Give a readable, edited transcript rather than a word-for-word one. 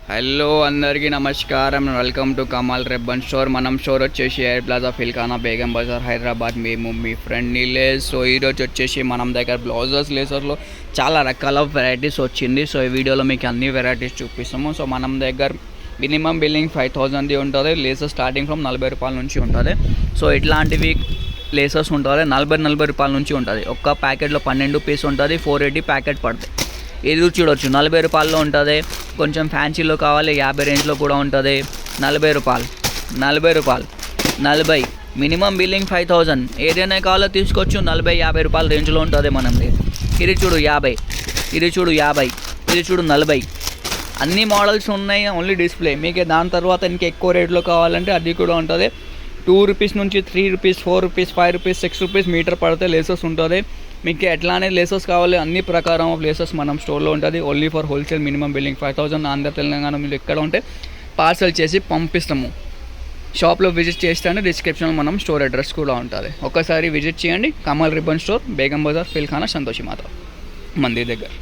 Hello అందరికీ నమస్కారం. Welcome to Kamal ribbon store. మనం స్టోర్ వచ్చేసి ఎయిర్ ప్లాజా ఫిల్ఖానా బేగం బజార్ హైదరాబాద్. మేము మీ ఫ్రెండ్ నీలేష్. సో ఈరోజు వచ్చేసి మనం దగ్గర బ్లౌజర్స్ లేసర్లో చాలా రకాల వెరైటీస్ వచ్చింది. సో ఈ వీడియోలో మీకు అన్ని వెరైటీస్ చూపిస్తాము. సో మనం దగ్గర మినిమం బిల్లింగ్ 5000 ఉంటుంది. లేసర్ స్టార్టింగ్ ఫ్రమ్ 40 రూపాయల నుంచి ఉంటుంది. సో ఇట్లాంటివి లేసర్స్ ఉంటుంది 40 రూపాయల నుంచి ఉంటుంది. ఒక్క ప్యాకెట్లో 12 పీస్ ఉంటుంది. 480 ప్యాకెట్ పడుతుంది. ఇది చూడొచ్చు 40 రూపాయల్లో ఉంటుంది. కొంచెం ఫ్యాన్సీలో కావాలి 50 రేంజ్లో కూడా ఉంటుంది. 40 రూపాయలు 40 మినిమం బిల్లింగ్ 5000. ఏదైనా కావాలో తీసుకోవచ్చు. 40-50 రూపాయల రేంజ్లో ఉంటుంది మనది. ఇది చూడు 50, ఇది చూడు 50, ఇది చూడు 40. అన్ని మోడల్స్ ఉన్నాయి. Only display. మీకు దాని తర్వాత ఇంకా ఎక్కువ రేట్లో కావాలంటే అది కూడా ఉంటుంది. 2 రూపీస్ నుంచి 3 rupees, 4 rupees, 5 rupees, 6 rupees metre పడితే లేసెస్ ఉంటుంది. మీకు ఎట్లానే లేసెస్ కావాలి అన్ని ప్రకారం ఆఫ్ లేసెస్ మనం స్టోర్లో ఉంటుంది. Only for wholesale. Minimum billing 5000. Andhra Telangana మీరు ఎక్కడ ఉంటే పార్సల్ చేసి పంపిస్తాము. షాప్లో విజిట్ చేస్తే డిస్క్రిప్షన్లో మనం స్టోర్ అడ్రస్ కూడా ఉంటుంది. ఒకసారి విజిట్ చేయండి. కమల్ రిబ్బన్ స్టోర్, బేగం బజార్, ఫిల్ఖానా, సంతోషి మాత మందిర్ దగ్గర.